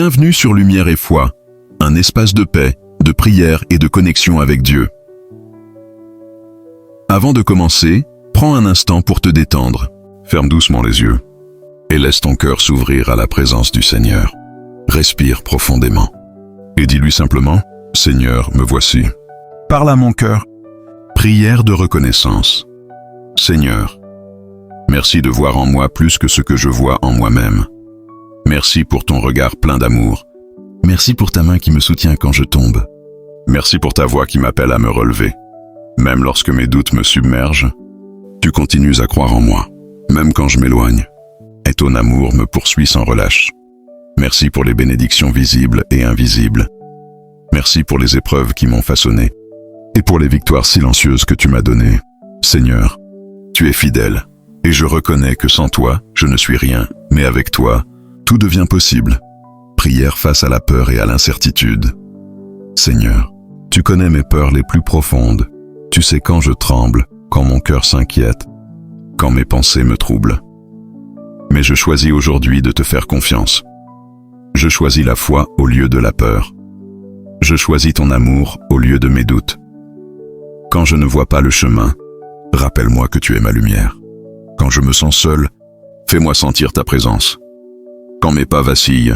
Bienvenue sur Lumière et Foi, un espace de paix, de prière et de connexion avec Dieu. Avant de commencer, prends un instant pour te détendre. Ferme doucement les yeux et laisse ton cœur s'ouvrir à la présence du Seigneur. Respire profondément et dis-lui simplement « Seigneur, me voici. Parle à mon cœur. » Prière de reconnaissance. Seigneur, merci de voir en moi plus que ce que je vois en moi-même. Merci pour ton regard plein d'amour. Merci pour ta main qui me soutient quand je tombe. Merci pour ta voix qui m'appelle à me relever. Même lorsque mes doutes me submergent, tu continues à croire en moi, même quand je m'éloigne. Et ton amour me poursuit sans relâche. Merci pour les bénédictions visibles et invisibles. Merci pour les épreuves qui m'ont façonné et pour les victoires silencieuses que tu m'as données. Seigneur, tu es fidèle et je reconnais que sans toi, je ne suis rien, mais avec toi, tout devient possible. Prière face à la peur et à l'incertitude. Seigneur, tu connais mes peurs les plus profondes. Tu sais quand je tremble, quand mon cœur s'inquiète, quand mes pensées me troublent. Mais je choisis aujourd'hui de te faire confiance. Je choisis la foi au lieu de la peur. Je choisis ton amour au lieu de mes doutes. Quand je ne vois pas le chemin, rappelle-moi que tu es ma lumière. Quand je me sens seul, fais-moi sentir ta présence. Quand mes pas vacillent,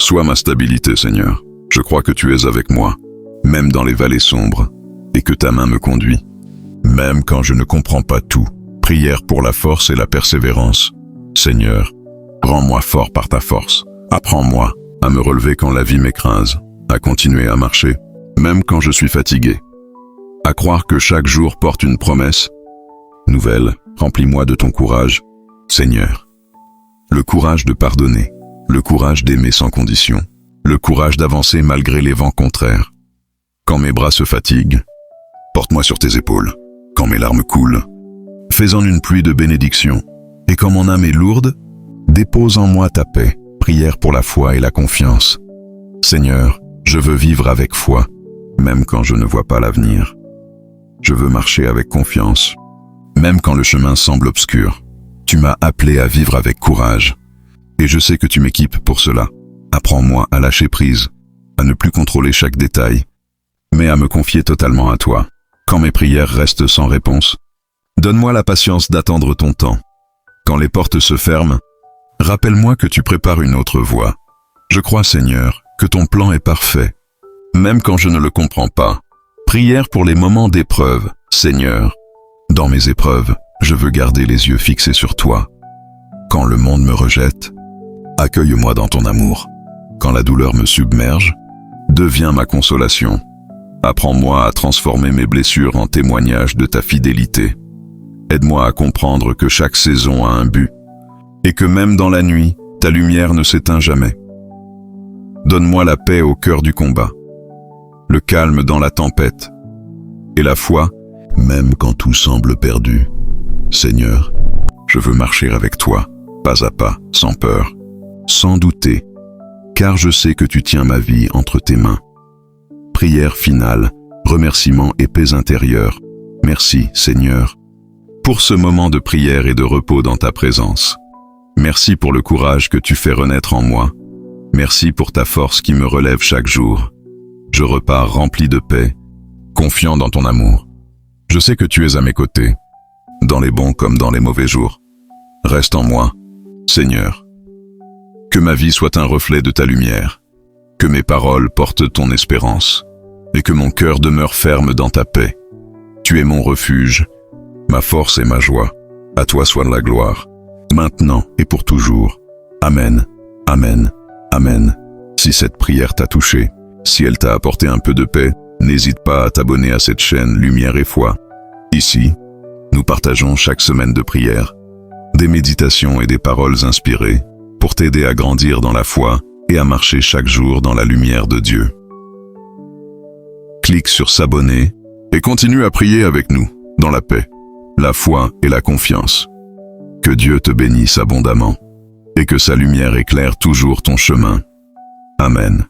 sois ma stabilité, Seigneur. Je crois que tu es avec moi, même dans les vallées sombres, et que ta main me conduit. Même quand je ne comprends pas tout, prière pour la force et la persévérance. Seigneur, rends-moi fort par ta force. Apprends-moi à me relever quand la vie m'écrase, à continuer à marcher, même quand je suis fatigué. À croire que chaque jour porte une promesse nouvelle. Remplis-moi de ton courage, Seigneur. Le courage de pardonner, le courage d'aimer sans condition, le courage d'avancer malgré les vents contraires. Quand mes bras se fatiguent, porte-moi sur tes épaules. Quand mes larmes coulent, fais-en une pluie de bénédictions. Et quand mon âme est lourde, dépose en moi ta paix. Prière pour la foi et la confiance. Seigneur, je veux vivre avec foi, même quand je ne vois pas l'avenir. Je veux marcher avec confiance, même quand le chemin semble obscur. Tu m'as appelé à vivre avec courage, et je sais que tu m'équipes pour cela. Apprends-moi à lâcher prise, à ne plus contrôler chaque détail, mais à me confier totalement à toi. Quand mes prières restent sans réponse, donne-moi la patience d'attendre ton temps. Quand les portes se ferment, rappelle-moi que tu prépares une autre voie. Je crois, Seigneur, que ton plan est parfait, même quand je ne le comprends pas. Prière pour les moments d'épreuve, Seigneur. Dans mes épreuves, je veux garder les yeux fixés sur toi. Quand le monde me rejette, accueille-moi dans ton amour. Quand la douleur me submerge, deviens ma consolation. Apprends-moi à transformer mes blessures en témoignages de ta fidélité. Aide-moi à comprendre que chaque saison a un but, et que même dans la nuit, ta lumière ne s'éteint jamais. Donne-moi la paix au cœur du combat, le calme dans la tempête, et la foi, même quand tout semble perdu. Seigneur, je veux marcher avec toi, pas à pas, sans peur, sans douter, car je sais que tu tiens ma vie entre tes mains. Prière finale, remerciement et paix intérieure. Merci, Seigneur, pour ce moment de prière et de repos dans ta présence. Merci pour le courage que tu fais renaître en moi. Merci pour ta force qui me relève chaque jour. Je repars rempli de paix, confiant dans ton amour. Je sais que tu es à mes côtés, dans les bons comme dans les mauvais jours. Reste en moi, Seigneur. Que ma vie soit un reflet de ta lumière, que mes paroles portent ton espérance, et que mon cœur demeure ferme dans ta paix. Tu es mon refuge, ma force et ma joie. À toi soit la gloire, maintenant et pour toujours. Amen, amen, amen. Si cette prière t'a touché, si elle t'a apporté un peu de paix, n'hésite pas à t'abonner à cette chaîne Lumière et Foi. Ici, nous partageons chaque semaine de prière, des méditations et des paroles inspirées pour t'aider à grandir dans la foi et à marcher chaque jour dans la lumière de Dieu. Clique sur s'abonner et continue à prier avec nous dans la paix, la foi et la confiance. Que Dieu te bénisse abondamment et que sa lumière éclaire toujours ton chemin. Amen.